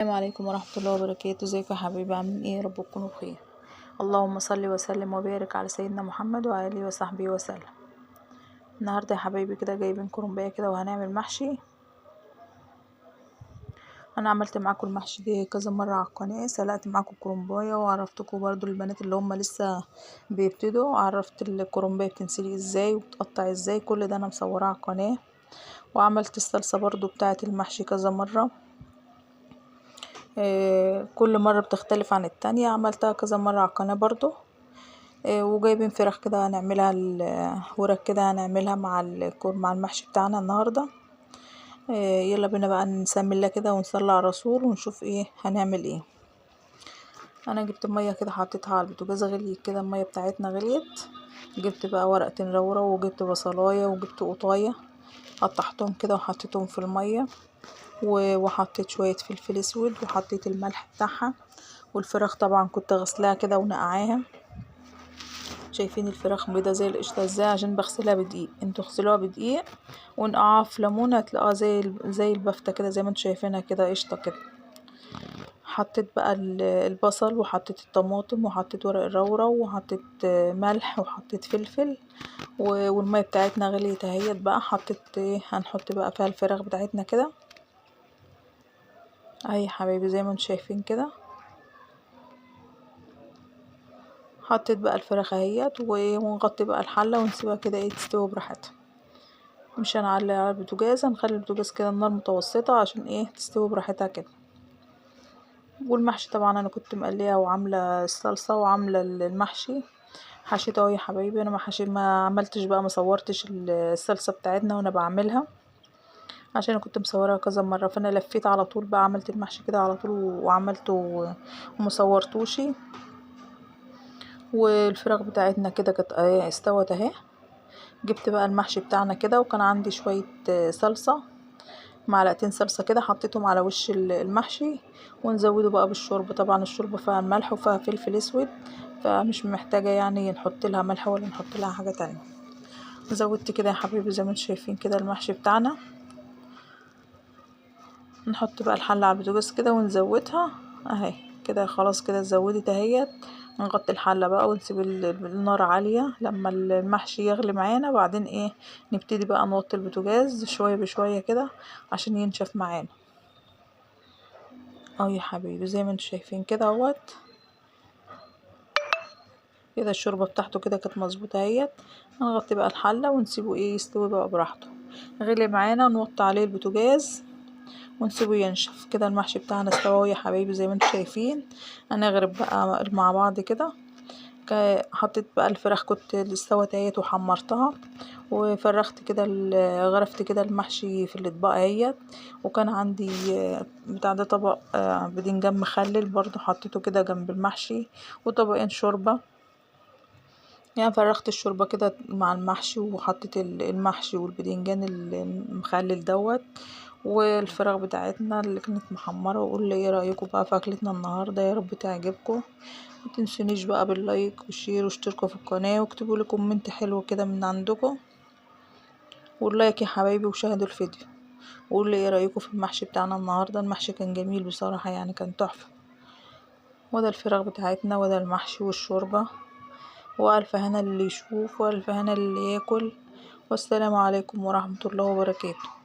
السلام عليكم ورحمة الله وبركاته. ازيكم يا حبايبي؟ عاملين ايه؟ يا رب تكونوا بخير. اللهم صل وسلم وبارك على سيدنا محمد وعلى اله وصحبه وسلم. النهارده يا حبايبي كده جايبين كرنبايه كده وهنعمل محشي. انا عملت معاكم المحشي دي كذا مره على القناه، سلقت معاكم كرنبايه وعرفتكم برضو البنات اللي هم لسه بيبتدوا، عرفت الكرنبايه بتنسلي ازاي وبتقطع ازاي، كل ده انا مصوراه على القناه. وعملت الصلصه برضو بتاعه المحشي كذا مره، كل مرة بتختلف عن التانية، عملتها كذا مرة على القناة برضو. وجايبين فراخ كده هنعملها الورك كده هنعملها مع المحشي بتاعنا النهاردة. يلا بينا بقى نسمي الله كده ونصلي على الرسول ونشوف ايه هنعمل ايه. انا جبت مية كده حطيتها على البوتاجاز، غليت كده المية بتاعتنا غليت. جبت بقى ورقتين لورا وجبت بصلاية وجبت قطاية، قطعتهم كده وحطيتهم في المية، وحطيت شوية فلفل اسود وحطيت الملح بتاعها. والفراخ طبعا كنت غسلاها كده ونقعاها. شايفين الفراخ بيضة زي القشطة ازاي؟ عشان بغسلها بدقيق، انتوا اغسلوها بدقيق ونقعها في ليمونة هتلاقوها زي البفتة كده، زي ما انتوا شايفينها كده قشطة كده. حطيت بقى البصل وحطيت الطماطم وحطيت ورق الرورة وحطيت ملح وحطيت فلفل، والمية بتاعتنا غليت اهيت بقى. حطيت هنحط بقى فيها الفراخ بتاعتنا كده اهي حبايبي زي ما انتوا شايفين كده. حطيت بقى الفراخ اهيت ونغطي بقى الحله ونسيبها كده تستوي براحتها. مش هنعلي على البوتاجاز، هنخلي البوتاجاز كده النار متوسطه عشان تستوي براحتها كده. والمحشي طبعا انا كنت مقليه وعامله الصلصه وعامله المحشي. حشيته اهو يا حبايبي. انا ما عملتش بقى، ما صورتش الصلصه بتاعتنا وانا بعملها عشان انا كنت مصورها كذا مره، فانا لفيت على طول بقى عملت المحشي كده على طول وعملته ومصورتوش. والفراخ بتاعتنا كده كانت استوت اهي. جبت بقى المحشي بتاعنا كده وكان عندي شوية صلصة، معلقتين صلصة كده حطيتهم على وش المحشي. ونزوده بقى بالشوربة، طبعا الشوربة فيها ملح وفيها فلفل اسود، فمش محتاجة يعني نحط لها ملح ولا نحط لها حاجة تانية. زودت كده يا حبيبي زي ما انتم شايفين كده المحشي بتاعنا. نحط بقى الحلة على البوتاجاز كده ونزودها اهي كده، خلاص كده زودت اهيت. نغطي الحلة بقى ونسيب النار عالية لما المحشي يغلي معانا، بعدين نبتدي بقى نوطي البوتاجاز شوية بشوية كده عشان ينشف معانا اهو يا حبيبي زي ما انتوا شايفين كده اهوت. كده الشوربة بتاعته كده كانت مظبوطة اهيت. هنغطي بقى الحلة ونسيبه يستوي بقى براحته. غلي معانا نوطي عليه البوتاجاز ونسيبه ينشف كده. المحشي بتاعنا استوى يا حبايبي زي ما انتم شايفين. هنغرب بقى مع بعض كده. حطيت بقى الفراخ كنت استوت اهيت وحمرتها، وفرخت كده غرفت كده المحشي في الاطباق اهيت. وكان عندي بتاع ده طبق بدنجان مخلل برضو حطيته كده جنب المحشي، وطبقين شوربة. يعني فرخت الشوربة كده مع المحشي وحطيت المحشي والبدنجان المخلل دوت والفراخ بتاعتنا اللي كانت محمرة. وقول لي ايه رأيكم بقى في اكلتنا النهاردة، يا رب تعجبكم. متنسونيش بقى باللايك والشير واشتركوا في القناة واكتبوا لي كومنت حلو كده من عندكم، واللايك يا حبايبي وشاهدوا الفيديو. وقول لي ايه رأيكم في المحشي بتاعنا النهاردة. المحشي كان جميل بصراحة، يعني كان تحفة. وده الفراخ بتاعتنا وده المحشي والشوربة، وألف هنا اللي يشوف وألف هنا اللي ياكل. والسلام عليكم ورحمة الله وبركاته.